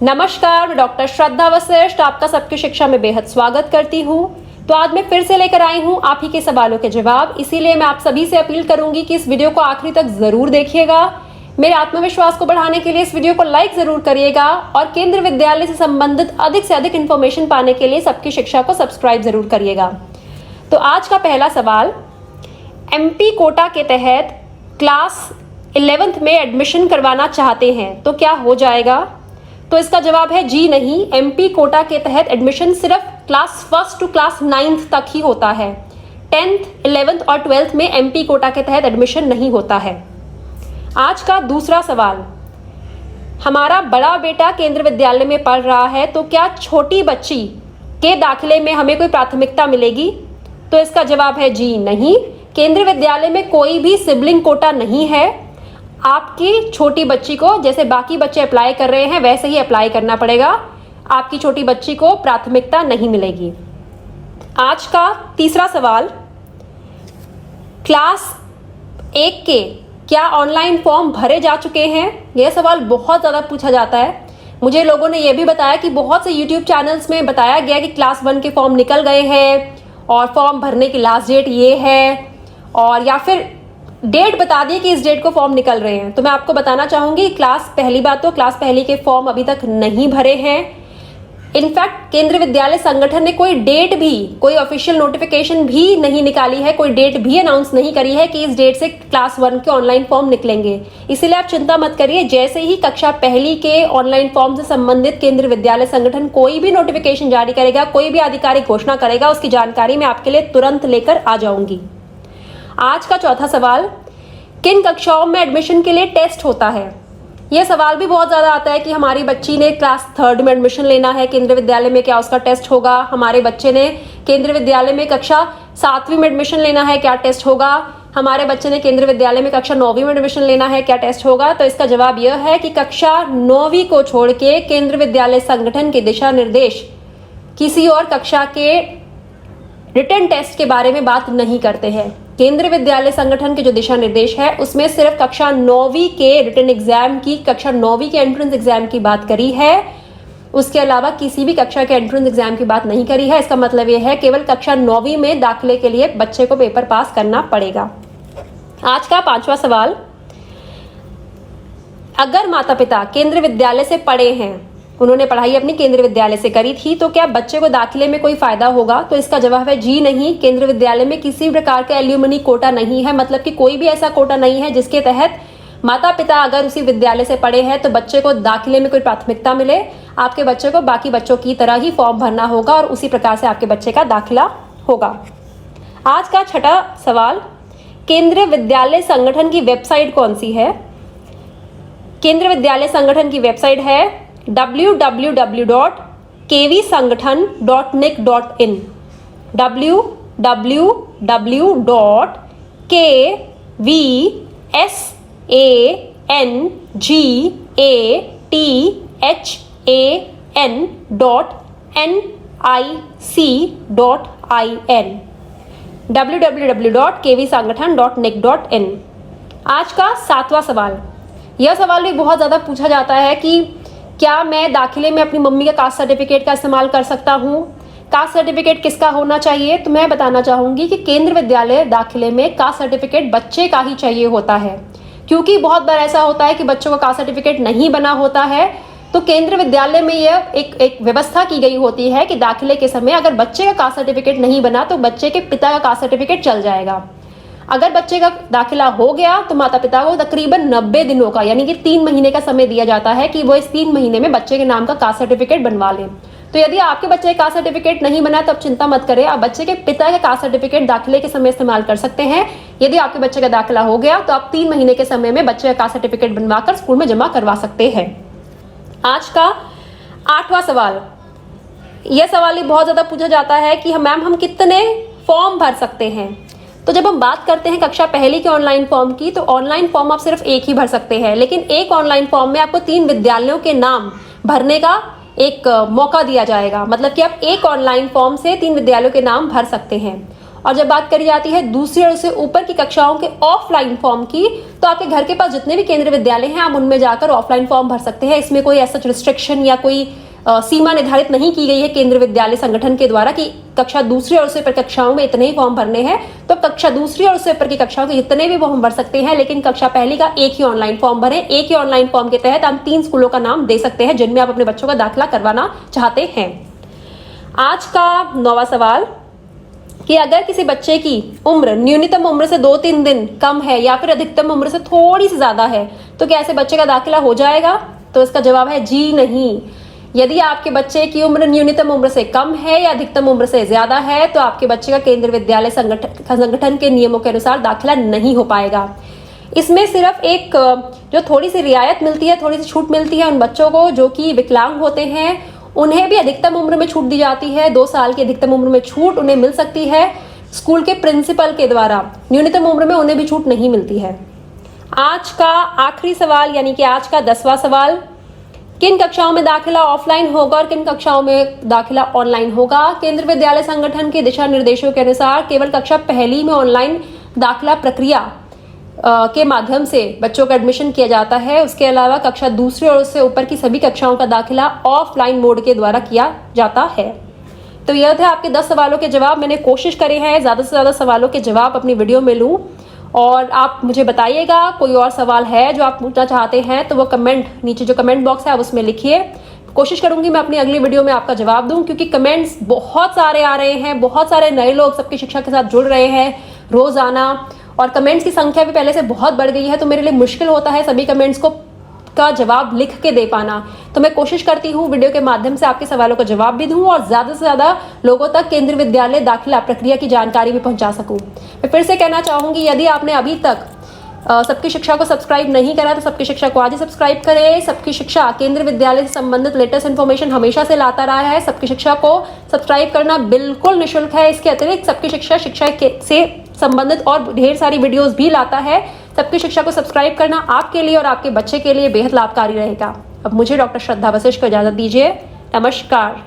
नमस्कार, मैं डॉक्टर श्रद्धा वशिष्ठ आपका सबकी शिक्षा में बेहद स्वागत करती हूँ। तो आज मैं फिर से लेकर आई हूँ आप ही के सवालों के जवाब। इसीलिए मैं आप सभी से अपील करूंगी कि इस वीडियो को आखिरी तक जरूर देखिएगा। मेरे आत्मविश्वास को बढ़ाने के लिए इस वीडियो को लाइक जरूर करिएगा और केंद्र विद्यालय से संबंधित अधिक से अधिक इन्फॉर्मेशन पाने के लिए सबकी शिक्षा को सब्सक्राइब जरूर करिएगा। तो आज का पहला सवाल, एमपी कोटा के तहत क्लास 11th में एडमिशन करवाना चाहते हैं तो क्या हो जाएगा? तो इसका जवाब है जी नहीं। एमपी कोटा के तहत एडमिशन सिर्फ क्लास 1 टू क्लास 9th तक ही होता है। 10th, 11th और 12th में एमपी कोटा के तहत एडमिशन नहीं होता है। आज का दूसरा सवाल, हमारा बड़ा बेटा केंद्र विद्यालय में पढ़ रहा है तो क्या छोटी बच्ची के दाखिले में हमें कोई प्राथमिकता मिलेगी? तो इसका जवाब है जी नहीं। केंद्र विद्यालय में कोई भी सिबलिंग कोटा नहीं है। आपकी छोटी बच्ची को जैसे बाकी बच्चे अप्लाई कर रहे हैं वैसे ही अप्लाई करना पड़ेगा। आपकी छोटी बच्ची को प्राथमिकता नहीं मिलेगी। आज का तीसरा सवाल, क्लास 1 के क्या ऑनलाइन फॉर्म भरे जा चुके हैं? यह सवाल बहुत ज़्यादा पूछा जाता है। मुझे लोगों ने यह भी बताया कि बहुत से यूट्यूब चैनल्स में बताया गया कि क्लास 1 के फॉर्म निकल गए हैं और फॉर्म भरने की लास्ट डेट ये है, और या फिर डेट बता दी कि इस डेट को फॉर्म निकल रहे हैं। तो मैं आपको बताना चाहूंगी, पहली बात तो क्लास पहली के फॉर्म अभी तक नहीं भरे हैं। इनफैक्ट केंद्र विद्यालय संगठन ने कोई डेट भी, कोई ऑफिशियल नोटिफिकेशन भी नहीं निकाली है, कोई डेट भी अनाउंस नहीं करी है कि इस डेट से क्लास 1 के ऑनलाइन फॉर्म निकलेंगे। इसीलिए आप चिंता मत करिए, जैसे ही कक्षा पहली के ऑनलाइन फॉर्म से संबंधित केंद्र विद्यालय संगठन कोई भी नोटिफिकेशन जारी करेगा, कोई भी आधिकारिक घोषणा करेगा, उसकी जानकारी मैं आपके लिए तुरंत लेकर आ जाऊंगी। आज का चौथा सवाल, किन कक्षाओं में एडमिशन के लिए टेस्ट होता है? यह सवाल भी बहुत ज़्यादा आता है कि हमारी बच्ची ने क्लास 3rd में एडमिशन लेना है केंद्र विद्यालय में, क्या उसका टेस्ट होगा? हमारे बच्चे ने केंद्र विद्यालय में कक्षा 7वीं में एडमिशन लेना है, क्या टेस्ट होगा? हमारे बच्चे ने केंद्र विद्यालय में कक्षा 9वीं में एडमिशन लेना है, क्या टेस्ट होगा? तो इसका जवाब यह है कि कक्षा 9वीं को छोड़ के केंद्र विद्यालय संगठन के दिशा निर्देश किसी और कक्षा के रिटन टेस्ट के बारे में बात नहीं करते हैं। केंद्र विद्यालय संगठन के जो दिशा निर्देश है उसमें सिर्फ कक्षा 9वीं के रिटन एग्जाम की, कक्षा 9वीं के एंट्रेंस एग्जाम की बात करी है। उसके अलावा किसी भी कक्षा के एंट्रेंस एग्जाम की बात नहीं करी है। इसका मतलब यह है केवल कक्षा 9वीं में दाखिले के लिए बच्चे को पेपर पास करना पड़ेगा। आज का पांचवा सवाल, अगर माता पिता केंद्र विद्यालय से पढ़े हैं, उन्होंने पढ़ाई अपनी केंद्र विद्यालय से करी थी, तो क्या बच्चे को दाखिले में कोई फायदा होगा? तो इसका जवाब है जी नहीं। केंद्र विद्यालय में किसी प्रकार का एल्यूमनी कोटा नहीं है, मतलब कि कोई भी ऐसा कोटा नहीं है जिसके तहत माता पिता अगर उसी विद्यालय से पढ़े हैं तो बच्चे को दाखिले में कोई प्राथमिकता मिले। आपके बच्चे को बाकी बच्चों की तरह ही फॉर्म भरना होगा और उसी प्रकार से आपके बच्चे का दाखिला होगा। आज का छठा सवाल, केंद्रीय विद्यालय संगठन की वेबसाइट कौन सी है? केंद्रीय विद्यालय संगठन की वेबसाइट है www.kvsangatan.nic.in www.kvsangatan.nic.in। आज का सातवां सवाल, यह सवाल भी बहुत ज़्यादा पूछा जाता है कि क्या मैं दाखिले में अपनी मम्मी का कास्ट सर्टिफिकेट का इस्तेमाल कर सकता हूँ? कास्ट सर्टिफिकेट किसका होना चाहिए? तो मैं बताना चाहूँगी कि केंद्र विद्यालय दाखिले में कास्ट सर्टिफिकेट बच्चे का ही चाहिए होता है, क्योंकि बहुत बार ऐसा होता है कि बच्चों का कास्ट सर्टिफिकेट नहीं बना होता है। तो केंद्र विद्यालय में यह एक व्यवस्था की गई होती है कि दाखिले के समय अगर बच्चे का कास्ट सर्टिफिकेट नहीं बना तो बच्चे के पिता का कास्ट सर्टिफिकेट चल जाएगा। अगर बच्चे का दाखिला हो गया तो माता पिता को तकरीबन 90 दिनों का, यानी कि 3 महीने का समय दिया जाता है कि वो इस 3 महीने में बच्चे के नाम का कास्ट सर्टिफिकेट बनवा लें। तो यदि आपके बच्चे का कास्ट सर्टिफिकेट नहीं बना तो आप चिंता मत करें, आप बच्चे के पिता का कास्ट सर्टिफिकेट दाखिले के समय इस्तेमाल कर सकते हैं। यदि आपके बच्चे का दाखिला हो गया तो आप 3 महीने के समय में बच्चे का कास्ट सर्टिफिकेट बनवाकर स्कूल में जमा करवा सकते हैं। आज का 8वां सवाल, यह सवाल ही बहुत ज्यादा पूछा जाता है कि मैम हम कितने फॉर्म भर सकते हैं? तो जब हम बात करते हैं कक्षा पहली के ऑनलाइन फॉर्म की, तो ऑनलाइन फॉर्म आप सिर्फ एक ही भर सकते हैं, लेकिन एक ऑनलाइन फॉर्म में आपको 3 विद्यालयों के नाम भरने का एक मौका दिया जाएगा। मतलब कि आप एक ऑनलाइन फॉर्म से 3 विद्यालयों के नाम भर सकते हैं। और जब बात करी जाती है दूसरी और उससे ऊपर की कक्षाओं के ऑफलाइन फॉर्म की, तो आपके घर के पास जितने भी केंद्रीय विद्यालय हैं आप उनमें जाकर ऑफलाइन फॉर्म भर सकते हैं। इसमें कोई ऐसा रिस्ट्रिक्शन या कोई सीमा निर्धारित नहीं की गई है केंद्रीय विद्यालय संगठन के द्वारा कि कक्षा दूसरी और उससे ऊपर कक्षाओं में इतने ही फॉर्म भरने हैं। तो कक्षा दूसरी और उससे ऊपर की कक्षाओं के जितने भी फॉर्म भर सकते हैं, लेकिन कक्षा पहली का एक ही ऑनलाइन फॉर्म भरें। एक ही ऑनलाइन फॉर्म के तहत हम 3 स्कूलों का नाम दे सकते हैं जिनमें आप अपने बच्चों का दाखिला करवाना चाहते हैं। आज का 9वां सवाल कि अगर किसी बच्चे की उम्र न्यूनतम उम्र से 2-3 दिन कम है या फिर अधिकतम उम्र से थोड़ी सी ज्यादा है, तो क्या ऐसे बच्चे का दाखिला हो जाएगा? तो इसका जवाब है जी नहीं। यदि आपके बच्चे की उम्र न्यूनतम उम्र से कम है या अधिकतम उम्र से ज्यादा है, तो आपके बच्चे का केंद्रीय विद्यालय संगठन के नियमों के अनुसार दाखिला नहीं हो पाएगा। इसमें सिर्फ एक जो थोड़ी सी रियायत मिलती है, थोड़ी सी छूट मिलती है उन बच्चों को जो कि विकलांग होते हैं, उन्हें भी अधिकतम उम्र में छूट दी जाती है। 2 साल की अधिकतम उम्र में छूट उन्हें मिल सकती है स्कूल के प्रिंसिपल के द्वारा। न्यूनतम उम्र में उन्हें भी छूट नहीं मिलती है। आज का आखिरी सवाल यानी कि आज का 10वां सवाल, किन कक्षाओं में दाखिला ऑफलाइन होगा और किन कक्षाओं में दाखिला ऑनलाइन होगा? केंद्रीय विद्यालय संगठन के दिशा निर्देशों के अनुसार केवल कक्षा पहली में ऑनलाइन दाखिला प्रक्रिया के माध्यम से बच्चों का एडमिशन किया जाता है। उसके अलावा कक्षा दूसरी और उससे ऊपर की सभी कक्षाओं का दाखिला ऑफलाइन मोड के द्वारा किया जाता है। तो यह थे आपके 10 सवालों के जवाब। मैंने कोशिश करी है ज़्यादा से ज़्यादा सवालों के जवाब अपनी वीडियो में लूँ, और आप मुझे बताइएगा कोई और सवाल है जो आप पूछना चाहते हैं तो वो कमेंट नीचे जो कमेंट बॉक्स है आप उसमें लिखिए। कोशिश करूंगी मैं अपनी अगली वीडियो में आपका जवाब दूं, क्योंकि कमेंट्स बहुत सारे आ रहे हैं, बहुत सारे नए लोग सबकी शिक्षा के साथ जुड़ रहे हैं रोजाना, और कमेंट्स की संख्या भी पहले से बहुत बढ़ गई है। तो मेरे लिए मुश्किल होता है सभी कमेंट्स का जवाब लिख के दे पाना। तो मैं कोशिश करती हूँ वीडियो के माध्यम से आपके सवालों का जवाब भी दूं और ज्यादा से ज्यादा लोगों तक केंद्रीय विद्यालय दाखिला प्रक्रिया की जानकारी भी पहुंचा सकूं। मैं फिर से कहना चाहूंगी, यदि आपने अभी तक सबकी शिक्षा को सब्सक्राइब नहीं करा तो सबकी शिक्षा को आज ही सब्सक्राइब करें। सबकी शिक्षा केंद्रीय विद्यालय से संबंधित लेटेस्ट इन्फॉर्मेशन हमेशा से लाता रहा है। सबकी शिक्षा को सब्सक्राइब करना बिल्कुल निःशुल्क है। इसके अतिरिक्त सबकी शिक्षा से संबंधित और ढेर सारी वीडियोस भी लाता है। सबकी शिक्षा को सब्सक्राइब करना आपके लिए और आपके बच्चे के लिए बेहद लाभकारी रहेगा। अब मुझे डॉक्टर श्रद्धा वशिष्ठ को इजाजत दीजिए। नमस्कार।